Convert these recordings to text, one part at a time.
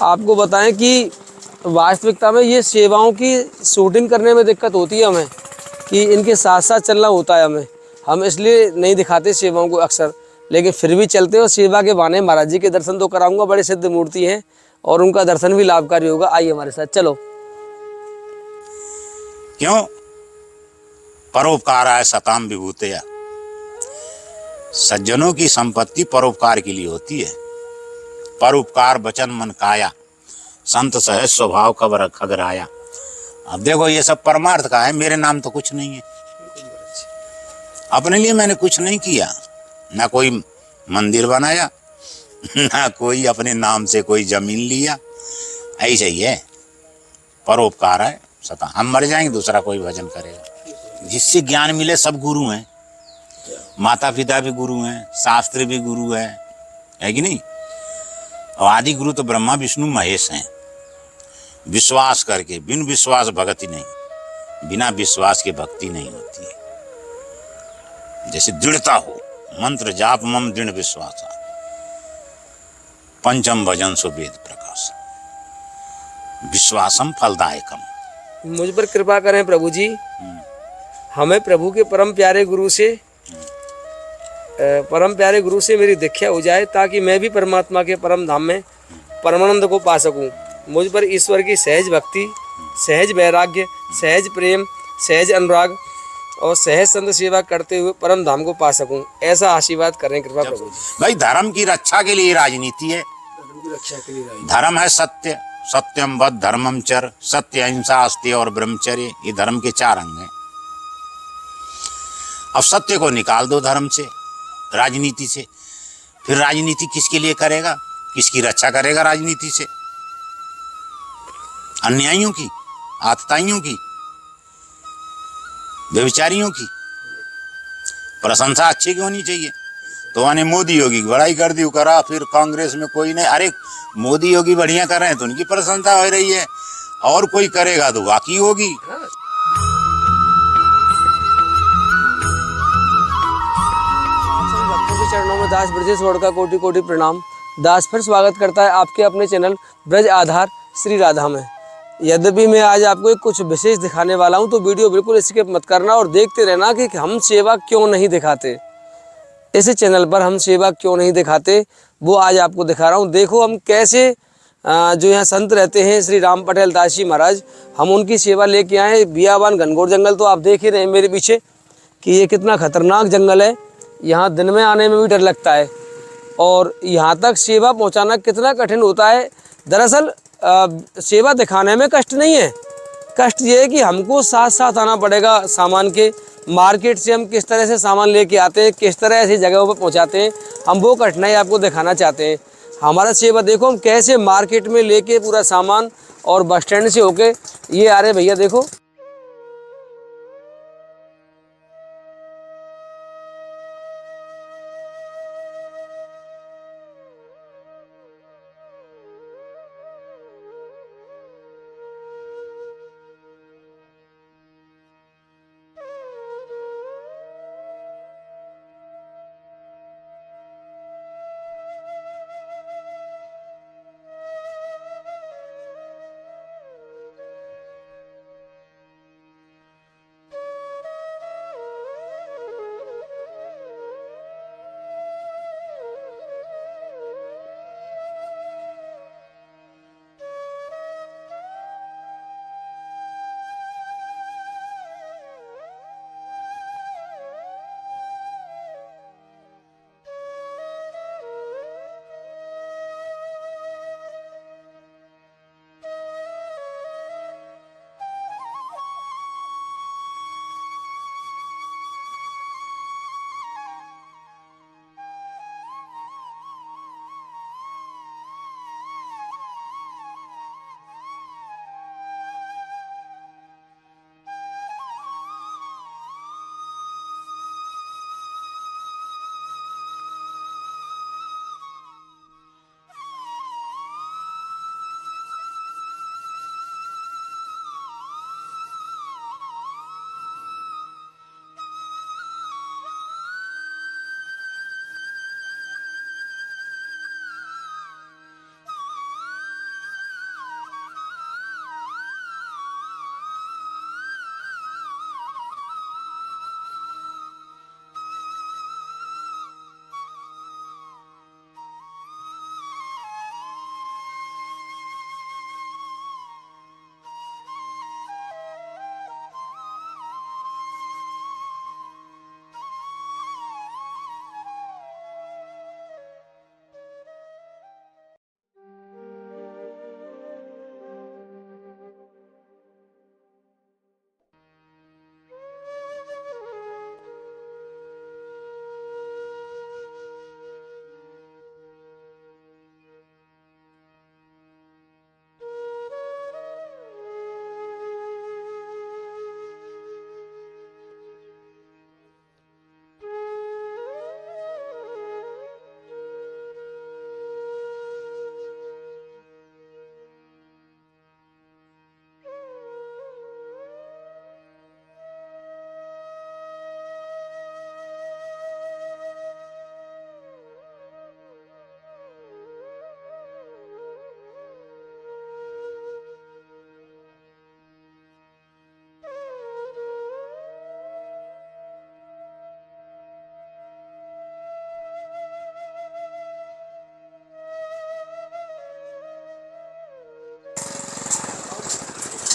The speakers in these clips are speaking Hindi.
आपको बताएं कि वास्तविकता में ये सेवाओं की शूटिंग करने में दिक्कत होती है हमें, कि इनके साथ साथ चलना होता है हमें। हम इसलिए नहीं दिखाते सेवाओं को अक्सर, लेकिन फिर भी चलते हो सेवा के बहाने। महाराज जी के दर्शन तो कराऊंगा, बड़े सिद्ध मूर्ति हैं और उनका दर्शन भी लाभकारी होगा। आइए हमारे साथ, चलो। क्यों? परोपकाराय सताम विभूतया। सज्जनों की संपत्ति परोपकार के लिए होती है। परोपकार वचन मन काया, संत सहज स्वभाव कबर खगराया। अब देखो ये सब परमार्थ का है, मेरे नाम तो कुछ नहीं है। अपने लिए मैंने कुछ नहीं किया, ना कोई मंदिर बनाया, ना कोई अपने नाम से कोई जमीन लिया। ऐसा ही है, परोपकार है सता। हम मर जाएंगे, दूसरा कोई भजन करेगा। जिससे ज्ञान मिले सब गुरु हैं, माता पिता भी गुरु हैं, शास्त्र भी गुरु है कि नहीं? और आदि गुरु तो ब्रह्मा विष्णु महेश हैं। विश्वास करके, बिन विश्वास भक्ति नहीं, बिना विश्वास के भक्ति नहीं होती है। जैसे दृढ़ता हो, मंत्र जाप मम दृढ़ विश्वास, पंचम भजन सो वेद प्रकाश, विश्वासम फलदायकम। मुझ पर कृपा करें प्रभु जी, हमें प्रभु के परम प्यारे गुरु से मेरी दीक्षा हो जाए, ताकि मैं भी परमात्मा के परम धाम में परमानंद को पा सकूं। मुझ पर ईश्वर की सहज भक्ति, सहज वैराग्य, सहज प्रेम, सहज अनुराग और सहज संत सेवा करते हुए परम धाम को पा सकूं, ऐसा आशीर्वाद करें कृपा प्रभु जी। भाई धर्म की रक्षा के लिए राजनीति है। धर्म है सत्य, सत्यम वद धर्मम चर, सत्य अहिंसा अस्त्य और ब्रह्मचर्य, ये धर्म के 4 अंग हैं। अब सत्य को निकाल दो धर्म से, राजनीति से, फिर राजनीति किसके लिए करेगा? किसकी रक्षा करेगा राजनीति से? अन्यायियों की, आतताइयों की, व्यभिचारियों की। प्रशंसा अच्छी की होनी चाहिए। तो आने मोदी योगी की बड़ाई कर दी करा, फिर कांग्रेस में कोई नहीं, अरे मोदी योगी बढ़िया कर रहे हैं तो उनकी प्रशंसा हो रही है, और कोई करेगा तो बाकी होगी। भक्तों के चरणों में दास ब्रजेश गौड़ का कोटि कोटि प्रणाम। दास फिर स्वागत करता है आपके अपने चैनल ब्रज आधार श्री राधा में। यद्यपि मैं आज आपको एक कुछ विशेष दिखाने वाला हूं, तो वीडियो बिल्कुल स्किप मत करना और देखते रहना कि हम सेवा क्यों नहीं दिखाते। इस चैनल पर हम सेवा क्यों नहीं दिखाते, वो आज आपको दिखा रहा हूँ। देखो हम कैसे जो यहाँ संत रहते हैं श्री राम पटेल दास जी महाराज, हम उनकी सेवा लेके आए। बियाबान घनघोर जंगल तो आप देख ही रहे हैं मेरे पीछे कि ये कितना खतरनाक जंगल है। यहाँ दिन में आने में भी डर लगता है, और यहाँ तक सेवा पहुँचाना कितना कठिन होता है। दरअसल सेवा दिखाने में कष्ट नहीं है, कष्ट ये है कि हमको साथ साथ आना पड़ेगा सामान के। मार्केट से हम किस तरह से सामान लेके आते हैं, किस तरह ऐसी जगहों पर पहुंचाते हैं, हम वो कठिनाई आपको दिखाना चाहते हैं। हमारा सेवा देखो हम कैसे मार्केट में लेके पूरा सामान, और बस स्टैंड से होके ये आ रहे भैया देखो।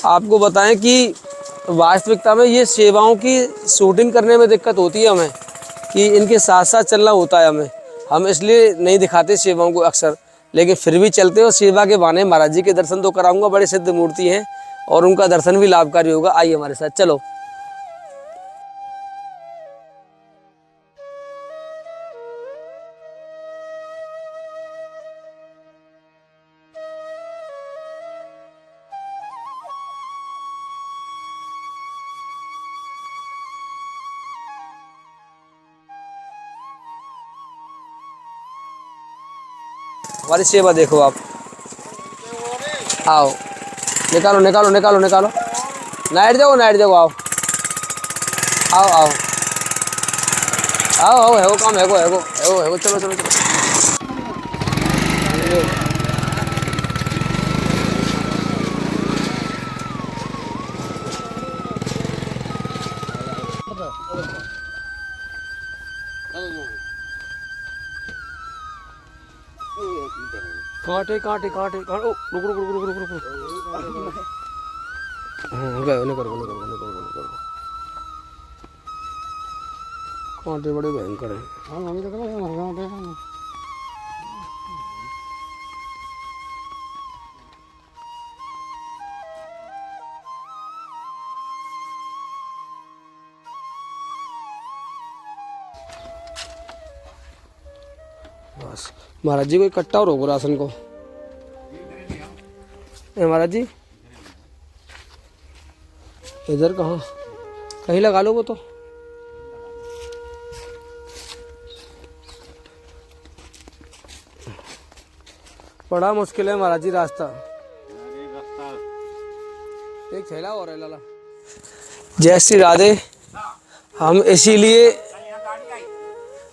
आपको बताएं कि वास्तविकता में ये सेवाओं की शूटिंग करने में दिक्कत होती है हमें, कि इनके साथ साथ चलना होता है हमें। हम इसलिए नहीं दिखाते सेवाओं को अक्सर, लेकिन फिर भी चलते हैं और सेवा के बहाने महाराज जी के दर्शन तो कराऊंगा। बड़े सिद्ध मूर्ति हैं और उनका दर्शन भी लाभकारी होगा। आइए हमारे साथ, चलो। हमारी सेवा देखो आप। आओ, निकालो निकालो निकालो निकालो, नाइट जाओ आओ आओ आओ आओ आओ, है वो काम, है वो, चलो चलो चलो। कांटे कांटे कांटे कांटे, ओ रुक रुक रुक रुक रुक रुक रुक। गए, निकल कांटे बड़े भयंकर हैं। बस महाराज जी को इकट्ठा और रोको राशन को। महाराज जी इधर कहाँ, कहीं लगा लो वो तो। बड़ा मुश्किल है महाराज जी रास्ता। एक थैला और है लाला। जय श्री राधे। हम इसीलिए,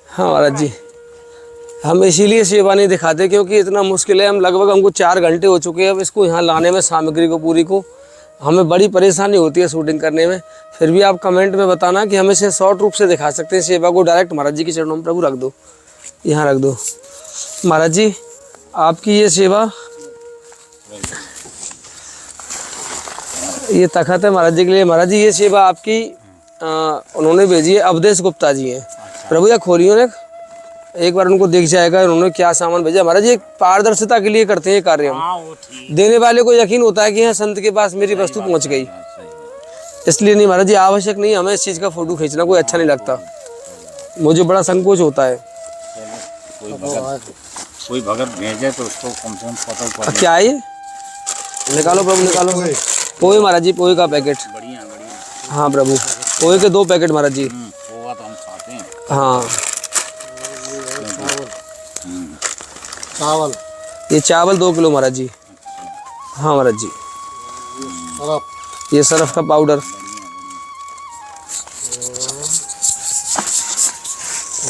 हाँ महाराज जी, हम इसीलिए सेवा नहीं दिखाते क्योंकि इतना मुश्किल है। हम लगभग, हमको 4 घंटे हो चुके हैं अब इसको यहाँ लाने में, सामग्री को पूरी को। हमें बड़ी परेशानी होती है शूटिंग करने में। फिर भी आप कमेंट में बताना कि हम इसे शॉर्ट रूप से दिखा सकते हैं सेवा को। डायरेक्ट महाराज जी के चरणों में प्रभु रख दो, यहाँ रख दो। महाराज जी आपकी ये सेवा, ये तखत है महाराज जी के लिए। महाराज जी ये सेवा आपकी उन्होंने भेजी है, अवधेश गुप्ता जी हैं। प्रभु या खोलियो ने, एक बार उनको देख जाएगा उन्होंने क्या सामान भेजा। महाराज जी पारदर्शिता के लिए करते हैं ये कार्य हम। देने वाले को यकीन होता है कि यहाँ संत के पास मेरी वस्तु पहुँच गई, इसलिए नहीं महाराज जी आवश्यक नहीं हमें इस चीज़ का फोटो खींचना, कोई अच्छा नहीं लगता, मुझे बड़ा संकोच होता है। कोई भगत भेजे तो उसको कम से कम फोटो। क्या है ये, निकालो प्रभु निकालो। पोहे महाराज जी, पोहे का पैकेट। बढ़िया बढ़िया। हाँ प्रभु, पोहे के 2 पैकेट महाराज जी। पोहा तो हम खाते हैं। हाँ चावल, ये चावल 2 किलो महाराज जी। हाँ महाराज जी, ये सरफ का पाउडर।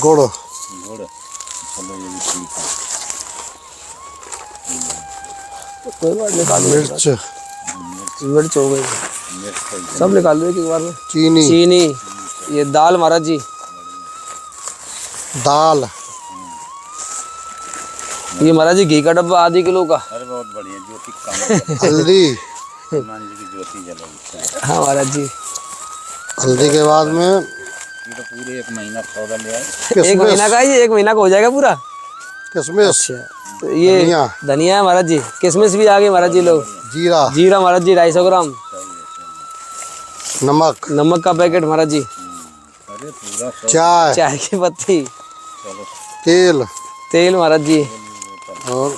गुड़, चलो ये भी ठीक है। कोई बात निकालो। मिर्च, मिर्च हो गई, सब निकाल दो एक बार में। चीनी, चीनी, ये दाल महाराज जी, दाल, ये महाराज जी घी का डब्बा आधी किलो का। अरे बहुत बढ़िया, ज्योति काम हल्दी, हनुमान जी की ज्योति जलेगी। हाँ महाराज जी। हल्दी के बाद में ये तो पूरे 1 महीना सौदा ले आए। 1 महीना का, ये 1 महीना का हो जाएगा पूरा। किशमिश, अच्छा, तो ये धनिया, धनिया है महाराज जी। किशमिश भी आ गई महाराज जी। लोग जीरा, जीरा महाराज जी 250 ग्राम। नमक, नमक का पैकेट महाराज जी। अरे पूरा चाय, चाय की पत्ती, चलो तेल तेल महाराज जी, और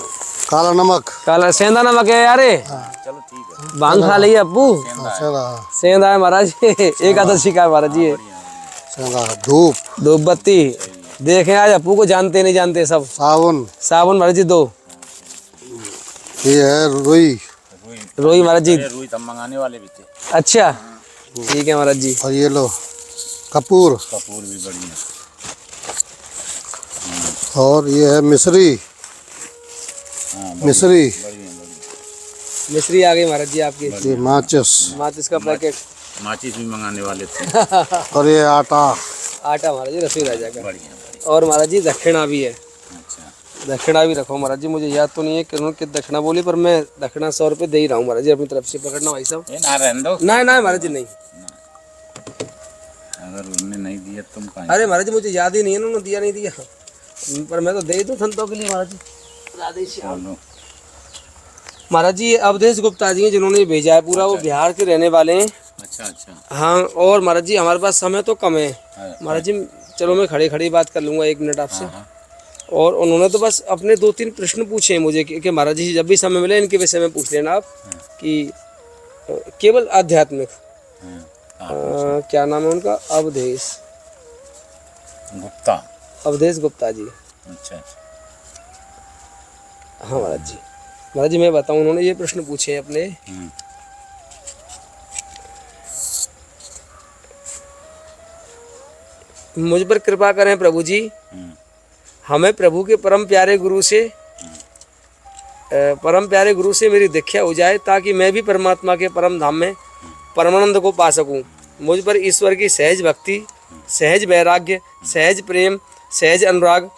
काला नमक। काला सेंधा नमक है यार। चलो ठीक है। भांग खा ली अब्बू। सेंधा, सेंधा है महाराज। एकादशी का है महाराज जी। सेंधा, धूप, धूपबत्ती। देखें आज अप्पू को जानते नहीं जानते सब। साबुन, साबुन महाराज जी 2। ये है रुई, रोई महाराज जी। रुई तो हम मंगाने वाले भी थे। अच्छा ठीक है महाराज जी। और ये लो कपूर, कपूर भी बढ़िया। और ये है मिश्री, हाँ मिश्री, बढ़िया बढ़िया। मिश्री आ गई महाराज जी आपकी। ये माचिस, माचिस का पैकेट। माचिस भी मंगाने वाले थे। और ये आटा, आटा महाराज जी रसोई रह जाएगा। बढ़िया बढ़िया। और महाराज जी दक्षिणा भी है। अच्छा दक्षिणा भी रखो महाराज जी, मुझे याद तो नहीं है कि उन्होंने कितनी दक्षिणा बोली, पर मैं दक्षिणा 100 रुपये दे ही रहा हूँ महाराज जी अपनी तरफ से। पकड़ना भाई साहब। ये ना रहने दो, नहीं नहीं महाराज जी नहीं। अगर उन्होंने नहीं दिया तुम कहाँ। अरे महाराज जी मुझे याद ही नहीं है उन्होंने दिया नहीं दिया, पर मैं तो दे ही दूँ संतों के लिए महाराज जी। राधे श्याम। बोलो। महाराज जी ये अवधेश गुप्ता जी हैं जिन्होंने ये भेजा है पूरा, वो बिहार के रहने वाले हैं। अच्छा अच्छा। हाँ, और महाराज जी हमारे पास समय तो कम है हाँ, महाराज जी, चलो मैं खड़े खड़ी बात कर लूँगा 1 मिनट आपसे। हाँ। और उन्होंने तो बस अपने 2-3 प्रश्न पूछे हैं मुझे कि महाराज जी जब भी समय मिले इनके विषय में पूछ लेना आप, कि केवल आध्यात्मिक क्या नाम है उनका, अवधेश गुप्ता। अवधेश गुप्ता जी। अच्छा अच्छा। हाँ महाराज जी मैं बताऊँ, उन्होंने ये प्रश्न पूछे हैं अपने। मुझ पर कृपा करें प्रभु जी, हमें प्रभु के परम प्यारे गुरु से मेरी दीक्षा हो जाए, ताकि मैं भी परमात्मा के परम धाम में परमानंद को पा सकूं। मुझ पर ईश्वर की सहज भक्ति, सहज वैराग्य, सहज प्रेम, सहज अनुराग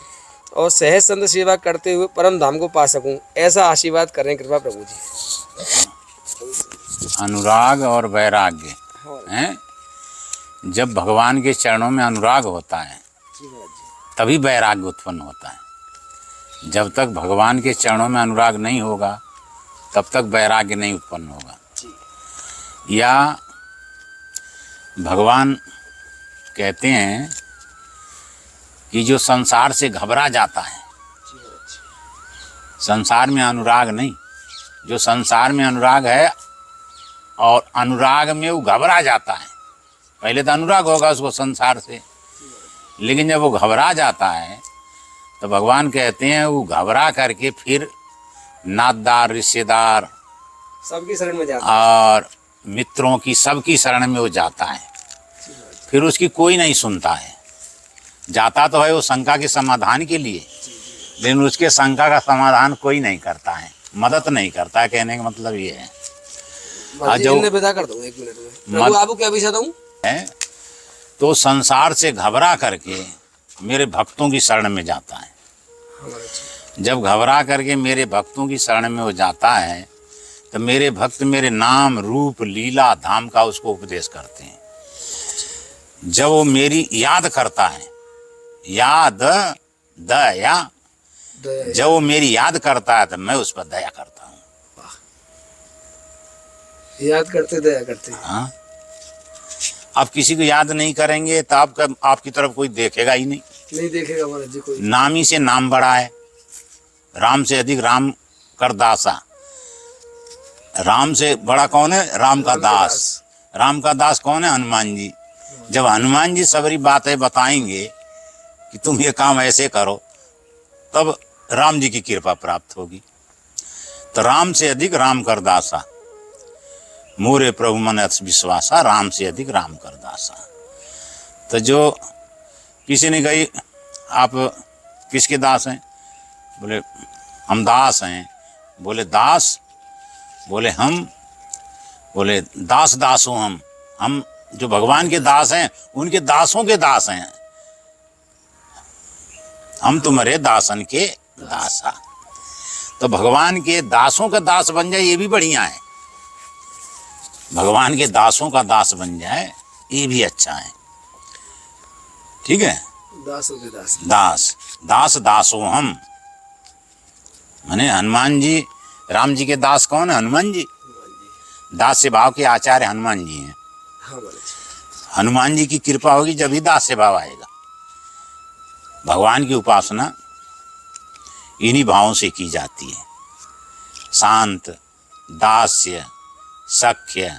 और सहज संत सेवा करते हुए परम धाम को पा सकूं, ऐसा आशीर्वाद करें कृपा प्रभु जी। अनुराग और वैराग्य हैं, जब भगवान के चरणों में अनुराग होता है तभी वैराग्य उत्पन्न होता है। जब तक भगवान के चरणों में अनुराग नहीं होगा तब तक वैराग्य नहीं उत्पन्न होगा। या भगवान कहते हैं कि जो संसार से घबरा जाता है, संसार में अनुराग नहीं, जो संसार में अनुराग है और अनुराग में वो घबरा जाता है, पहले तो अनुराग होगा उसको संसार से, लेकिन जब वो घबरा जाता है तो भगवान कहते हैं वो घबरा करके फिर नातदार, रिश्तेदार सबकी शरण में जाता और मित्रों की सबकी शरण में वो जाता है। फिर उसकी कोई नहीं सुनता है। जाता तो है वो शंका के समाधान के लिए, लेकिन उसके शंका का समाधान कोई नहीं करता है, मदद नहीं करता है। कहने का मतलब ये है। जो विदा कर दूंगा 1 मिनट में। प्रभु आपको क्या विषय दूं? है तो संसार से घबरा करके मेरे भक्तों की शरण में जाता है। जब घबरा करके मेरे भक्तों की शरण में वो जाता है तो मेरे भक्त मेरे नाम, रूप, लीला, धाम का उसको उपदेश करते हैं। जब वो मेरी याद करता है, याद दया, जब वो मेरी याद करता है तो मैं उस पर दया करता हूँ। याद करते दया करते। हाँ, आप किसी को याद नहीं करेंगे तो आपकी तरफ कोई देखेगा ही नहीं देखेगा महाराज जी कोई। नाम ही से नाम बड़ा है। राम से अधिक राम कर दासा। राम से बड़ा कौन है? राम का दास। राम का दास कौन है? हनुमान जी। जब हनुमान जी सबरी बातें बताएंगे कि तुम ये काम ऐसे करो, तब राम जी की कृपा प्राप्त होगी। तो राम से अधिक राम कर दासा, मोरे प्रभु मन अति विश्वासा, राम से अधिक राम कर दासा। तो जो किसी ने कही आप किसके दास हैं? बोले हम दास हैं। बोले दास? बोले हम, बोले दास दास हूँ हम जो भगवान के दास हैं उनके दासों के दास हैं। हम तुम्हारे दासन के दासा। तो भगवान के दासों का दास बन जाए ये भी बढ़िया है। भगवान के दासों का दास बन जाए ये भी अच्छा है। ठीक है, दासों के दास। दास दास दासो हम, माने हनुमान जी, राम जी के दास कौन है? हनुमान जी। दास से भाव के आचार्य हनुमान जी हैं। हनुमान जी की कृपा होगी जब ही दास से भाव आएगा। भगवान की उपासना इन्हीं भावों से की जाती है। शांत, दास्य, सख्य,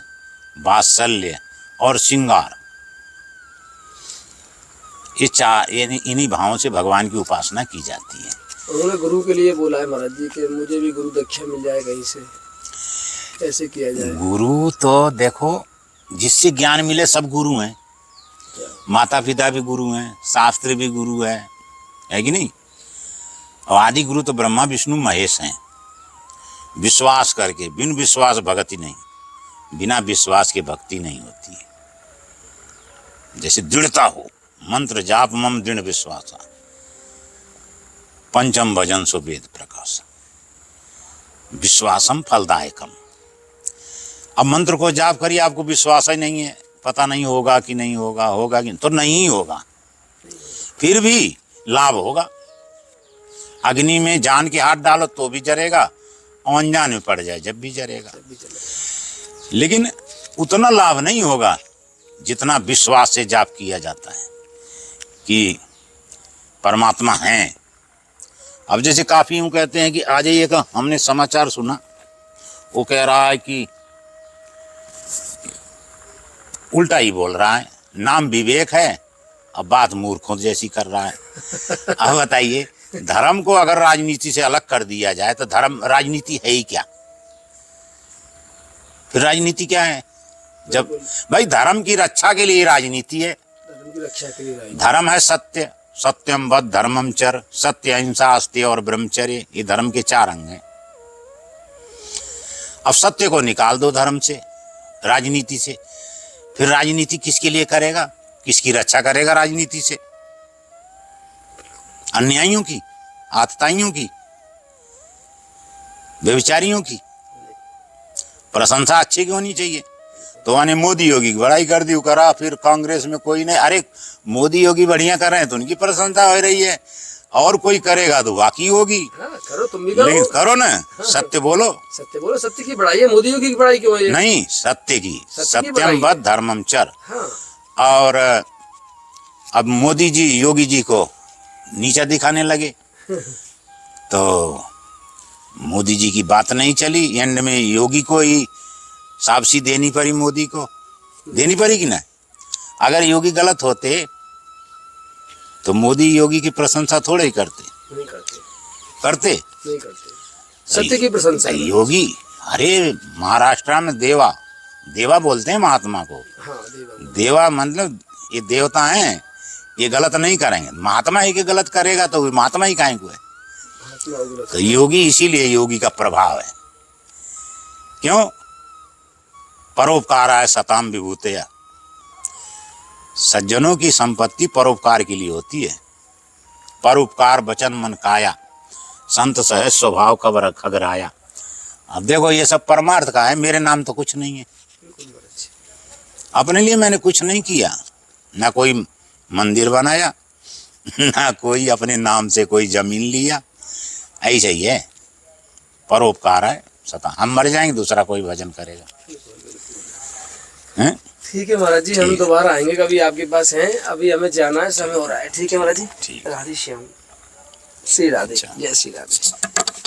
वात्सल्य और श्रृंगार, ये इन्हीं भावों से भगवान की उपासना की जाती है। उन्होंने गुरु के लिए बोला है महाराज जी कि मुझे भी गुरु दीक्षा मिल जाए कहीं से, कैसे किया जाए? गुरु तो देखो जिससे ज्ञान मिले सब गुरु हैं। माता पिता भी गुरु हैं, शास्त्र भी गुरु है कि नहीं? और आदि गुरु तो ब्रह्मा विष्णु महेश हैं। विश्वास करके, बिन विश्वास भक्ति नहीं, बिना विश्वास के भक्ति नहीं होती है। जैसे दृढ़ता हो, मंत्र जाप मम दृढ़ विश्वासा, पंचम भजन सो वेद प्रकाश, विश्वासम फलदायकम। अब मंत्र को जाप करिए, आपको विश्वास ही नहीं है, पता नहीं होगा कि नहीं होगा, होगा कि तो नहीं होगा, फिर भी लाभ होगा। अग्नि में जान के हाथ डालो तो भी जरेगा, अनजान में पड़ जाए जब भी जरेगा, लेकिन उतना लाभ नहीं होगा जितना विश्वास से जाप किया जाता है कि परमात्मा है। अब जैसे काफी यूं कहते हैं कि आ जाइए का, हमने समाचार सुना, वो कह रहा है कि उल्टा ही बोल रहा है, नाम विवेक है अब बात मूर्खों जैसी कर रहा है। अब बताइए, धर्म को अगर राजनीति से अलग कर दिया जाए तो धर्म राजनीति है ही क्या? फिर राजनीति क्या है? जब भाई धर्म की रक्षा के लिए राजनीति है, धर्म की रक्षा के लिए धर्म है सत्य, सत्यम वद धर्मम चर, सत्य अहिंसा अस्त्य और ब्रह्मचर्य, ये धर्म के 4 अंग हैं। अब सत्य को निकाल दो धर्म से, राजनीति से, फिर राजनीति किसके लिए करेगा? किसकी रक्षा करेगा राजनीति से? अन्यायियों की, आतताइयों की, व्यभिचारियों की। प्रशंसा अच्छी की होनी चाहिए। तो आने मोदी योगी की बड़ाई कर दी करा, फिर कांग्रेस में कोई नहीं, अरे मोदी योगी बढ़िया कर रहे हैं तो उनकी प्रशंसा हो रही है, और कोई करेगा तो वाकई होगी। करो, तुम भी करो, लेकिन करो ना, सत्य बोलो, सत्य बोलो। सत्य की बड़ाई है, मोदी योगी की बड़ाई क्यों है? नहीं, सत्य की, सत्य की सत्यम वद धर्मम चर। हाँ। और अब मोदी जी योगी जी को नीचा दिखाने लगे तो मोदी जी की बात नहीं चली, एंड में योगी को ही शाबाशी देनी पड़ी, मोदी को देनी पड़ी कि ना? अगर योगी गलत होते तो मोदी योगी की प्रशंसा थोड़े ही करते, नहीं करते, करते नहीं करते। सत्य की प्रशंसा। योगी, अरे महाराष्ट्र में देवा, देवा बोलते हैं महात्मा को। हाँ, देवा। देवा मतलब ये देवता हैं, ये गलत नहीं करेंगे। महात्मा ही के गलत करेगा तो महात्मा ही काहे को है? तो योगी, इसीलिए योगी का प्रभाव है। क्यों? परोपकाराय सताम विभूतया, सज्जनों की संपत्ति परोपकार के लिए होती है। परोपकार वचन मन काया, संत सहज स्वभाव कबर खगराया। अब देखो ये सब परमार्थ का है, मेरे नाम तो कुछ नहीं है, अपने लिए मैंने कुछ नहीं किया, ना कोई मंदिर बनाया, ना कोई अपने नाम से कोई जमीन लिया, ऐसा ही है। परोपकार है सता, हम मर जाएंगे दूसरा कोई भजन करेगा। हैं? ठीक है महाराज जी, हम दोबारा आएंगे कभी आपके पास हैं, अभी हमें जाना है, समय हो रहा है। ठीक है महाराज जी, ठीक। राधे श्याम, श्री राधे, जय श्री राधे।